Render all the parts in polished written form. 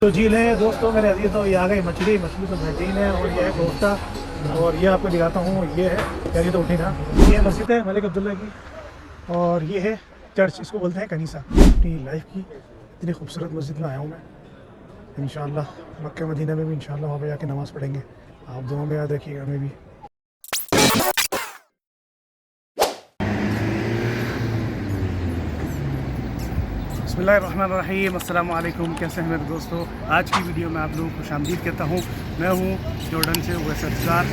तो झील है दोस्तों मेरे अजीज, तो ये आ गई मछली तो बेहतरीन है। और ये है कोफ्ता, और ये आपको दिखाता हूँ। ये है यार, ये तो उठी ना, ये मस्जिद है मलिक अब्दुल्ला की, और ये है चर्च, इसको बोलते हैं कनीसा। अपनी लाइफ की इतनी खूबसूरत मस्जिद में आया हूँ मैं। इंशाअल्लाह मक्का मदीना में भी इंशाअल्लाह वहाँ पे जाके नमाज़ पढ़ेंगे। आप दुआ में याद रखिएगा हमें भी। बिस्मिल्लाहिर्रहमानिर्रहीम, अस्सलाम वालेकुम। कैसे हैं मेरे दोस्तों? आज की वीडियो में आप लोगों को खुशामदीद कहता हूँ। मैं हूँ जॉर्डन से वैसे सरकार।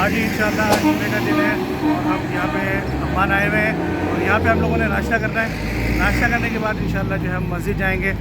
आज ही इंशाअल्लाह जुम्मे का दिन है और हम यहाँ पे अम्मान आए हुए हैं और यहाँ पे हम लोगों ने नाश्ता करना है। नाश्ता करने के बाद इंशाअल्लाह जो है हम मस्जिद जाएँगे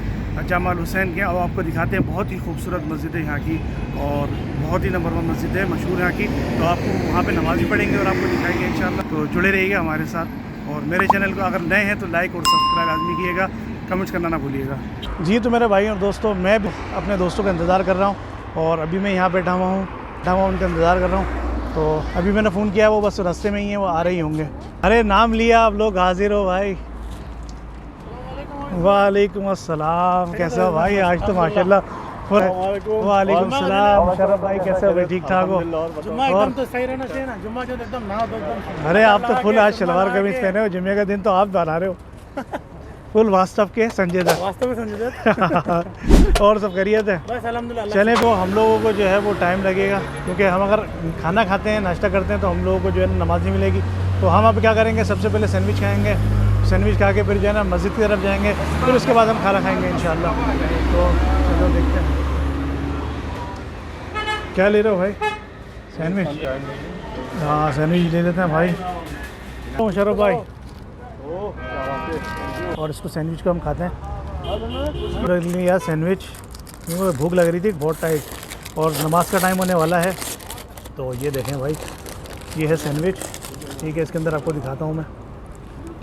जामा अल हुसैन के, और आपको दिखाते हैं। बहुत ही खूबसूरत मस्जिद है यहाँ की और बहुत ही नंबर 1 मस्जिद है, मशहूर यहाँ की। तो आपको वहाँ पर नमाज़ भी पढ़ेंगे और आपको दिखाएँगे इंशाअल्लाह। तो जुड़े रहिएगा हमारे साथ, और मेरे चैनल को अगर नए हैं तो लाइक और सब्सक्राइब लाजमी कीजिएगा, कमेंट्स करना ना भूलिएगा। जी तो मेरे भाई और दोस्तों, मैं भी अपने दोस्तों का इंतज़ार कर रहा हूँ और अभी मैं यहाँ बैठा हुआ हूँ उनका इंतज़ार कर रहा हूँ। तो अभी मैंने फ़ोन किया, वो बस रास्ते में ही है, वो आ रही होंगे। अरे नाम लिया, आप लोग हाजिर हो भाई। वालेकुम अस्सलाम, कैसे हो भाई? आज तो माशाल्लाह। वालेकुम सलाम मुशर्रफ भाई, कैसे हो भाई? ठीक ठाक हो? एकदम तो सही रहना चाहिए ना, जुम्मा जो एकदम नहा दो एकदम। अरे आप तो फुल आज शलवार कमीज पहने हो, जुम्मे का दिन तो आप बना रहे हो फुल वास्तव के संजय दत्त। वास्तव में संजय दत्त। और सब खैरियत है? बस अल्हम्दुलिल्लाह। चले, तो हम लोगों को जो है वो टाइम लगेगा, क्योंकि हम अगर खाना खाते हैं, नाश्ता करते हैं, तो हम लोगों को जो है नमाज नहीं मिलेगी। तो हम अब क्या करेंगे, सबसे पहले सैंडविच खाएंगे, सैंडविच खा के फिर जो है ना मस्जिद की तरफ जाएंगे, फिर उसके बाद हम खाना खाएंगे इंशाल्लाह। तो चलो देखते हैं। क्या ले रहे हो भाई? सैंडविच? हाँ सैंडविच ले लेते हैं भाई। मुशर्रफ भाई, और इसको सैंडविच को हम खाते हैं। रख लिए यार सैंडविच, क्योंकि भूख लग रही थी बहुत टाइट, और नमाज का टाइम होने वाला है। तो ये देखें भाई, ये है सैंडविच, ठीक है। इसके अंदर आपको दिखाता हूँ मैं,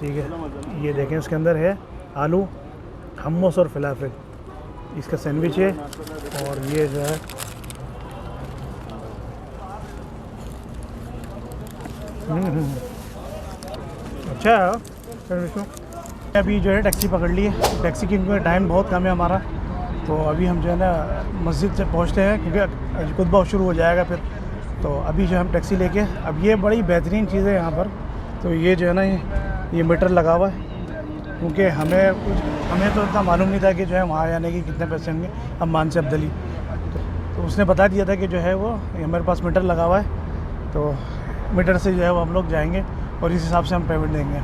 ठीक है। ये देखें, इसके अंदर है आलू, हमस और फलाफिल, इसका सैंडविच है। और ये जो है अच्छा है सैंडविच में। अभी जो है टैक्सी पकड़ ली है, टैक्सी की टाइम बहुत कम है हमारा। तो अभी हम जो है ना मस्जिद से पहुंचते हैं, क्योंकि खुतबा शुरू हो जाएगा फिर। तो अभी जो हम टैक्सी लेके, अब ये बड़ी बेहतरीन चीज़ है यहाँ पर। तो ये जो है ना ये मीटर लगा हुआ है, क्योंकि हमें तो इतना मालूम नहीं था कि जो है वहाँ जाने के कितने पैसे होंगे। अम्मान से अब्दली तो उसने बता दिया था कि जो है वो हमारे पास मीटर लगा हुआ है, तो मीटर से जो है वो हम लोग जाएंगे और इस हिसाब से हम पेमेंट देंगे।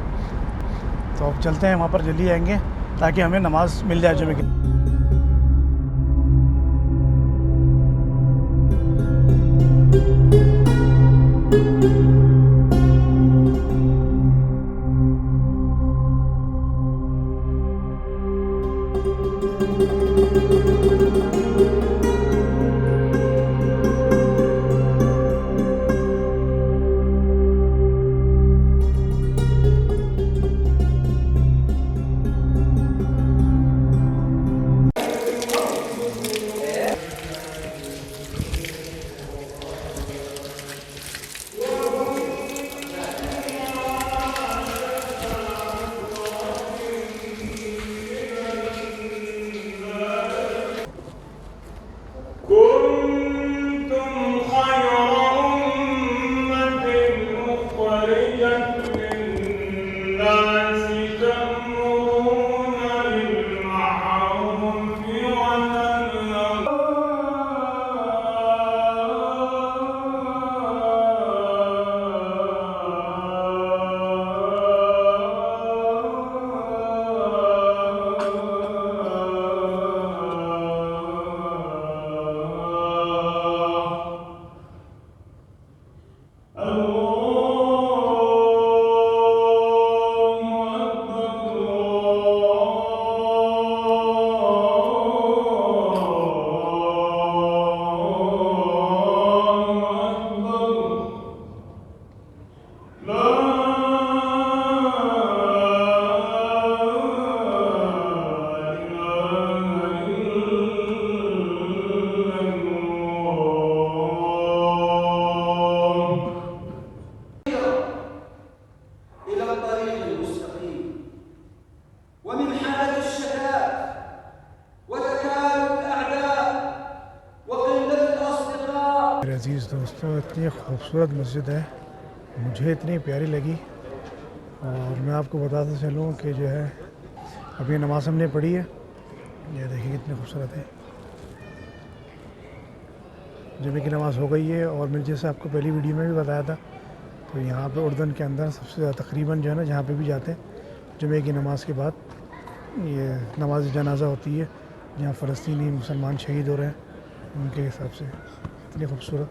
तो अब चलते हैं, वहाँ पर जल्दी आएंगे ताकि हमें नमाज़ मिल जाए जुम्मे की। अज़ीज़ दोस्तों, इतनी खूबसूरत मस्जिद है, मुझे इतनी प्यारी लगी। और मैं आपको बताता चलूँ कि जो है अभी नमाज़ हमने पढ़ी है, ये देखिए कितनी खूबसूरत है। जुमे की नमाज़ हो गई है और मैंने जैसे आपको पहली वीडियो में भी बताया था, तो यहाँ पे उर्दन के अंदर सबसे ज़्यादा तकरीबन जो है ना, जहाँ पे भी जाते हैं जुमे की नमाज़ के बाद ये नमाज जनाजा होती है, जहाँ फ़लस्तीनी मुसलमान शहीद हो रहे हैं उनके हिसाब से। इतनी खूबसूरत,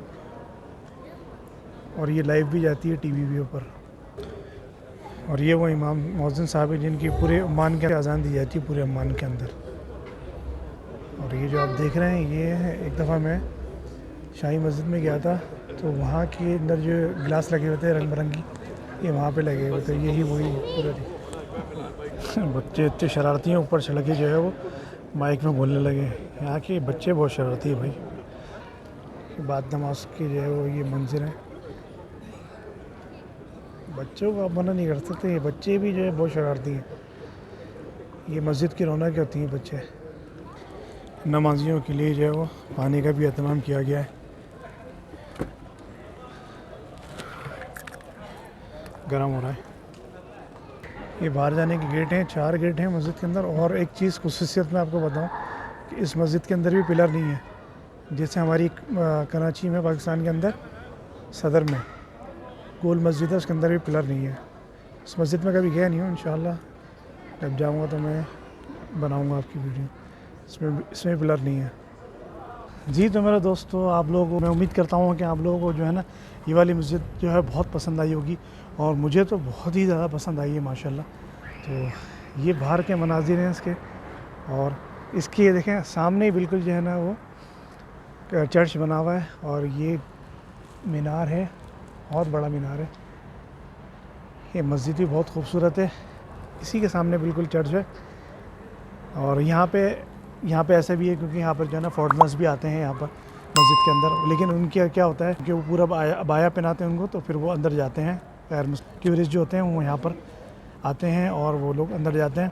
और ये लाइव भी जाती है टीवी भी ऊपर। और ये वो इमाम मौज़िन साहब है जिनकी पूरे अम्मान के अज़ान दी जाती है पूरे अम्मान के अंदर। और ये जो आप देख रहे हैं, ये एक दफ़ा मैं शाही मस्जिद में गया था, तो वहाँ के अंदर जो गिलास लगे होते हैं रंग बिरंगी, ये वहाँ पे लगे हुए थे। यही वही पूरा बच्चे इतने शरारती हैं, ऊपर चढ़ के जो है वो माइक में बोलने लगे। यहाँ के बच्चे बहुत शरारती है भाई। बाद नमाज के जो है वो ये मंजिल है। बच्चों को आप मना नहीं कर सकते, ये बच्चे भी जो है बहुत शरारती हैं। ये मस्जिद की रौनक होती है बच्चे। नमाजियों के लिए जो है वो पानी का भी एहतमाम किया गया है। गर्म हो रहा है। ये बाहर जाने के गेट हैं, 4 गेट हैं मस्जिद के अंदर। और एक चीज़ खुसूसियत मैं आपको बताऊं कि इस मस्जिद के अंदर भी पिलर नहीं है, जैसे हमारी कराची में, पाकिस्तान के अंदर सदर में गोल मस्जिद है, उसके अंदर भी पिलर नहीं है। इस मस्जिद में कभी गया नहीं हूँ, इंशाल्लाह जब जाऊँगा तो मैं बनाऊँगा आपकी वीडियो। इसमें पिलर नहीं है जी। तो मेरे दोस्तों, आप लोगों को मैं उम्मीद करता हूँ कि आप लोगों को जो है ना ये वाली मस्जिद जो है बहुत पसंद आई होगी, और मुझे तो बहुत ही ज़्यादा पसंद आई है माशाल्लाह। तो ये बाहर के मनाजिर हैं इसके, और इसके ये देखें सामने ही बिल्कुल जो है ना वो चर्च बना हुआ है, और ये मीनार है, बहुत बड़ा मीनार है। ये मस्जिद भी बहुत खूबसूरत है, इसी के सामने बिल्कुल चर्च है। और यहाँ पे ऐसा भी है क्योंकि यहाँ पर जो है ना फॉरेनर्स भी आते हैं यहाँ पर मस्जिद के अंदर, लेकिन उनके क्या होता है कि वो पूरा अबाया पहनाते हैं उनको, तो फिर वो अंदर जाते हैं। गैर मुस्लिम टूरिस्ट जो होते हैं वो यहाँ पर आते हैं और वो लोग अंदर जाते हैं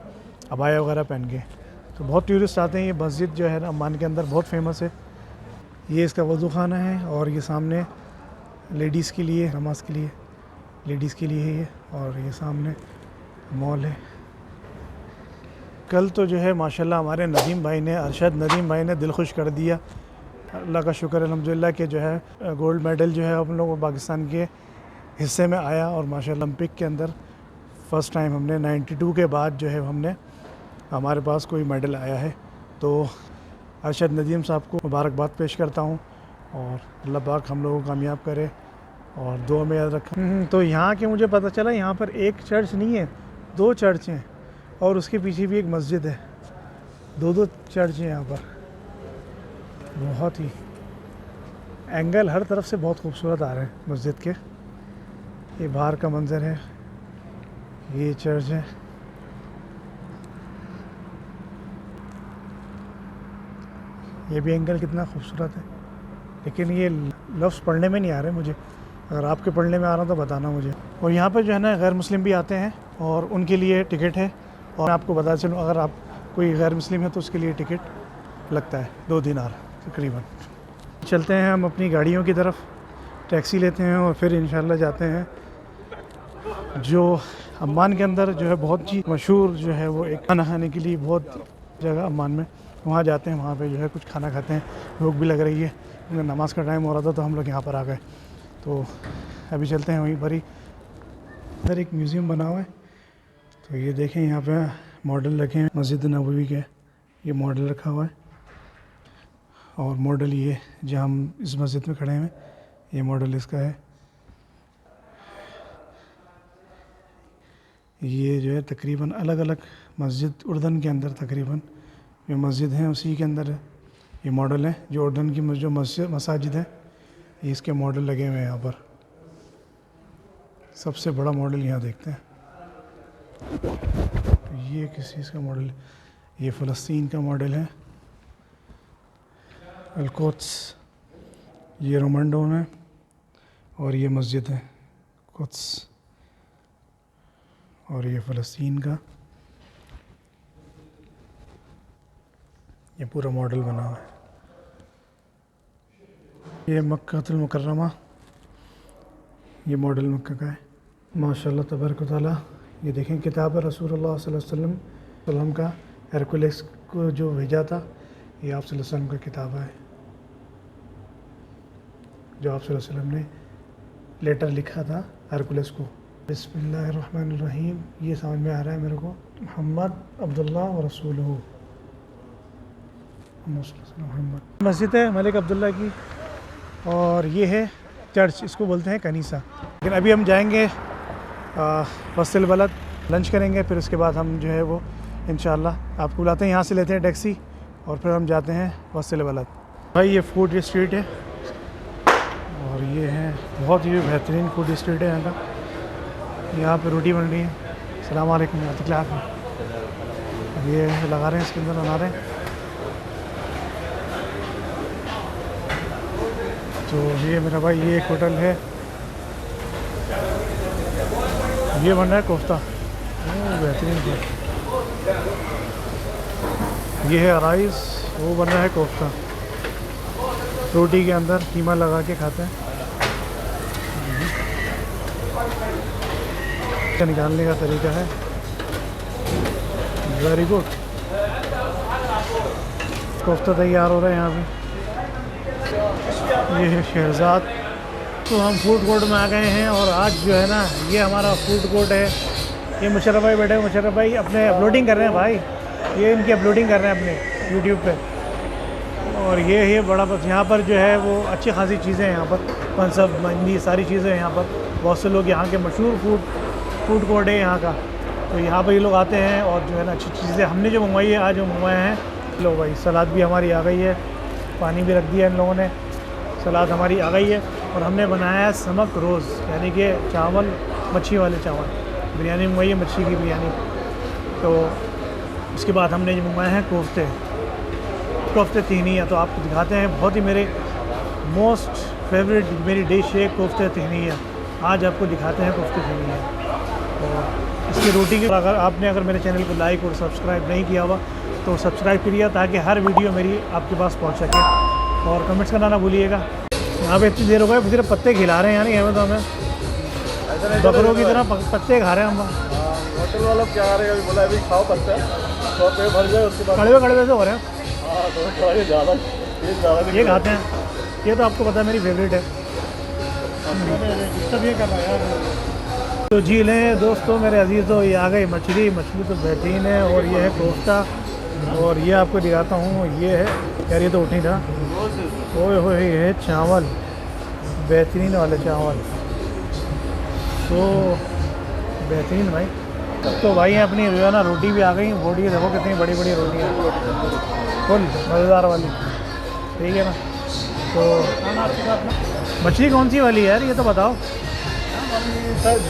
अबाया वगैरह पहन के। तो बहुत टूरिस्ट आते हैं। ये मस्जिद जो है ना अम्मान के अंदर बहुत फेमस है। ये इसका वज़ू खाना है, और ये सामने लेडीज़ के लिए, नमाज के लिए लेडीज़ के लिए है ये। और ये सामने मॉल है। कल तो जो है माशाल्लाह हमारे नदीम भाई ने, अरशद नदीम भाई ने दिल खुश कर दिया। अल्लाह का शुक्र अल्हम्दुलिल्लाह कि जो है गोल्ड मेडल जो है हम लोग पाकिस्तान के हिस्से में आया। और माशाल्लाह ओलंपिक के अंदर फ़र्स्ट टाइम हमने 92 के बाद जो है हमारे पास कोई मेडल आया है। तो अरशद नदीम साहब को मुबारकबाद पेश करता हूँ, और अल्लाह पाक हम लोगों को कामयाब करे और दुआ में याद रखें। तो यहाँ के मुझे पता चला यहाँ पर एक चर्च नहीं है, 2 चर्च हैं, और उसके पीछे भी एक मस्जिद है। 2 चर्च हैं यहाँ पर। बहुत ही एंगल हर तरफ से बहुत खूबसूरत आ रहे हैं मस्जिद के। ये बाहर का मंज़र है, ये चर्च है। ये भी एंगल कितना खूबसूरत है, लेकिन ये लफ्ज़ पढ़ने में नहीं आ रहे मुझे। अगर आपके पढ़ने में आ रहा तो बताना मुझे। और यहाँ पर जो है ना गैर मुस्लिम भी आते हैं, और उनके लिए टिकट है। और आपको बता चलूँ, अगर आप कोई गैर मुस्लिम है तो उसके लिए टिकट लगता है 2 दिनार तकरीबन। चलते हैं हम अपनी गाड़ियों की तरफ, टैक्सी लेते हैं और फिर इंशाल्लाह जाते हैं जो अम्मान के अंदर जो है बहुत ही मशहूर जो है वो एक खाना खाने के लिए बहुत जगह अम्मान में, वहाँ जाते हैं। वहाँ पे जो है कुछ खाना खाते हैं। भूख भी लग रही है क्योंकि नमाज़ का टाइम हो रहा था, तो हम लोग यहाँ पर आ गए। तो अभी चलते हैं वहीं पर ही। इधर एक म्यूज़ियम बना हुआ है, तो ये देखें यहाँ पे मॉडल रखे हैं मस्जिद नबवी के। ये मॉडल रखा हुआ है, और मॉडल ये जहाँ हम इस मस्जिद में खड़े हैं, ये मॉडल इसका है। ये जो है तकरीबन अलग अलग मस्जिद उर्दन के अंदर तकरीबन ये मस्जिद हैं, उसी के अंदर ये मॉडल है। जो उर्दन की जो मसाजिद है, ये इसके मॉडल लगे हुए हैं यहाँ पर। सबसे बड़ा मॉडल यहाँ देखते हैं। ये किस चीज़ का मॉडल है? ये फ़लस्तीन का मॉडल है, अल-कुद्स। ये रोमन डोम है, और ये मस्जिद है कुद्स, और ये फ़लस्तीन का ये पूरा मॉडल बना हुआ है। ये मक्कातुल मुकर्रमा, ये मॉडल मक्का का है माशाल्लाह तबारक व तआला। ये देखें किताब है रसूलुल्लाह सल्लल्लाहु अलैहि वसल्लम का, हेरकुलेस को जो भेजा था, ये आप सल्लल्लाहु अलैहि वसल्लम का किताब है जो आप सल्लल्लाहु अलैहि वसल्लम ने लेटर लिखा था हेरकुलेस को। बिस्मिल्लाहिर्रहमानिर्रहीम, ये समझ में आ रहा है मेरे को। मोहम्मद अब्दुल्ला व रसूलुहु, मोहम्मद। मस्जिद है मलिक अब्दुल्ला की, और ये है चर्च, इसको बोलते हैं कनीसा। लेकिन अभी हम जाएंगे वस्तिल बलद, लंच करेंगे, फिर उसके बाद हम जो है वो इंशाअल्लाह आपको बुलाते हैं, यहाँ से लेते हैं टैक्सी और फिर हम जाते हैं वस्तिल बलद। भाई ये फूड स्ट्रीट है और ये है बहुत ही बेहतरीन फूड स्ट्रीट है यहाँ का। यहाँ पे रोटी बन रही है। अस्सलाम वालेकुम, ये लगा रहे हैं, इसके अंदर बना रहे हैं। तो ये मेरा भाई, ये एक होटल है, ये बन रहा है कोफ्ता, बेहतरीन है। ये है राइस, वो बन रहा है कोफ्ता, रोटी के अंदर कीमा लगा के खाते हैं। निकालने का तरीका है वेरी गुड। कोफ्ता तैयार हो रहा है यहाँ पे। ये है शहजाद। तो हम फूड कोर्ट में आ गए हैं और आज जो है ना, ये हमारा फूड कोर्ट है। ये मुशर्रफ भाई बैठे हैं, मुशर्रफ भाई अपने अपलोडिंग कर रहे हैं भाई, ये इनकी अपलोडिंग कर रहे हैं अपने यूट्यूब पे। और ये बड़ा बस, यहाँ पर जो है वो अच्छी खासी चीज़ें हैं यहाँ पर, मनसब मंदी सारी चीज़ें हैं यहाँ पर। बहुत से लोग यहाँ के मशहूर फूड कोर्ट है यहाँ का, तो यहाँ पर ये लोग आते हैं और जो है ना अच्छी चीज़ें हमने जो मंगवाई है आज, वो मंगवाए हैं। लो भाई, सलाद भी हमारी आ गई है, पानी भी रख दिया इन लोगों ने, सलाद हमारी आ गई है। और हमने बनाया है समक रोज़, यानी कि चावल, मच्छी वाले चावल, बिरयानी मंगवाई है, मच्छी की बिरयानी। तो उसके बाद हमने जो मंगवाए हैं कोफ्ते तिहनिया, तो आपको दिखाते हैं। बहुत ही मेरे मोस्ट फेवरेट मेरी डिश है कोफ्ते तिहनिया। आज आपको दिखाते हैं कोफ्ते तिहनिया। और इसकी रोटी की, अगर मेरे चैनल को लाइक और सब्सक्राइब नहीं किया हुआ तो सब्सक्राइब करिए, ताकि हर वीडियो मेरी आपके पास पहुंच सके। और कमेंट्स करना ना भूलिएगा। यहाँ पे इतनी देर हो गई, सिर्फ पत्ते खिला रहे हैं, यानी हमें तो हमें बकरों की तरह पत्ते खा रहे हैं हम। होटल वालों क्या आ रहे हैं, बोला अभी खाओ पत्ता तो पेट भर जाए, उसके बाद कड़वे से हो रहे हैं। हाँ, ज़्यादा ये खाते हैं, ये तो आपको पता है मेरी फेवरेट है। सब ये कर रहा है यार। तो जी लें दोस्तों मेरे अजीज़ों, ये आ गई मछली तो बेहतरीन है। और ये है कोफ्ता, और ये आपको दिखाता हूँ, ये है यार, ये तो उठी था। ओए होए, ये है चावल, बेहतरीन वाले चावल, तो बेहतरीन भाई। तो भाई अपनी जो है ना रोटी भी आ गई। रोटी देखो कितनी बड़ी बड़ी रोटी है, फुल मज़ेदार वाली, ठीक है ना। तो मछली कौन सी वाली है यार, ये तो बताओ।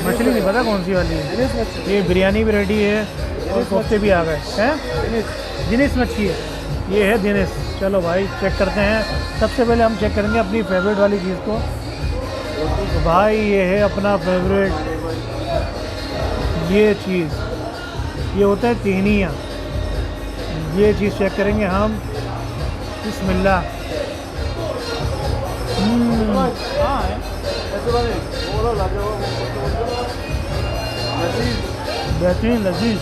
मछली नहीं पता कौन सी वाली है। ये बिरयानी भी रेडी है और कोफ्ते भी आ गए हैं। दिनेश मच्छी है, ये है दिनेश। चलो भाई चेक करते हैं। सबसे पहले हम चेक करेंगे अपनी फेवरेट वाली चीज़ को। तो भाई ये है अपना फेवरेट, ये चीज़, ये होता है तिहनिया। ये चीज़ चेक करेंगे हम। बिस्मिल्लाह। बेहतरीन लजीज,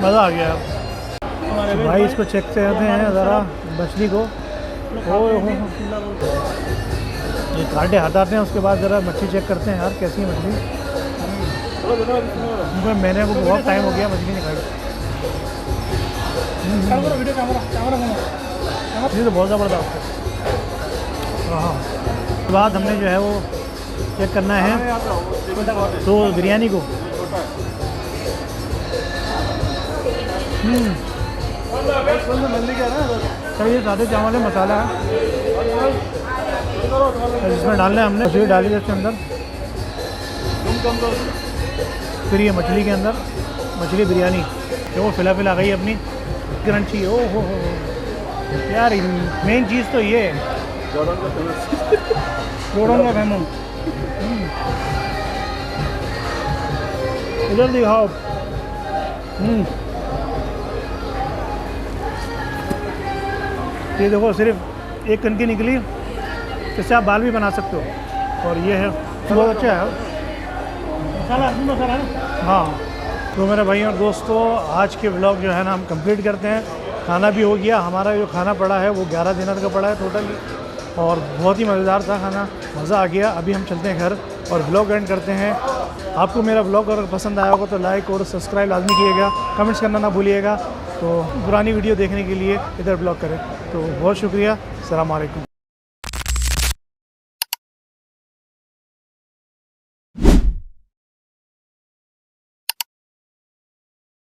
मज़ा आ गया। तो भाई इसको चेक करते हैं ज़रा मछली को। ये कांटे हटाते हैं, उसके बाद ज़रा मछली चेक करते हैं यार कैसी है मछली। क्योंकि मैंने को बहुत टाइम हो गया मछली नहीं खाई। मछली तो बहुत ज़बरदस्त है। हाँ, उसके बाद हमने जो है वो चेक करना है तो बिरयानी को। सर ये सादे चावल है, मसाला है, इसमें डालना है हमने। मछली डाली है इसके अंदर, फिर ये मछली के अंदर मछली बिरयानी जो वो फिला फिला गई अपनी क्रंची। ओ हो यार, मेन चीज़ तो ये है जोड़न का फेमस। इधर दिखाओ। ये देखो सिर्फ एक कनकी निकली, इससे आप बाल भी बना सकते हो। और ये है बहुत अच्छा है मसाला है। हाँ, तो मेरे भाई और दोस्तों, आज के व्लॉग जो है ना हम कंप्लीट करते हैं। खाना भी हो गया, हमारा जो खाना पड़ा है वो 11 दिनर का पड़ा है टोटली, और बहुत ही मज़ेदार था खाना, मज़ा आ गया। अभी हम चलते हैं घर और व्लॉग एंड करते हैं। आपको मेरा व्लॉग अगर पसंद आया होगा तो लाइक और सब्सक्राइब लाजमी कीजिएगा, कमेंट्स करना ना भूलिएगा। तो पुरानी वीडियो देखने के लिए इधर ब्लॉग करें। तो बहुत शुक्रिया, अस्सलाम वालेकुम।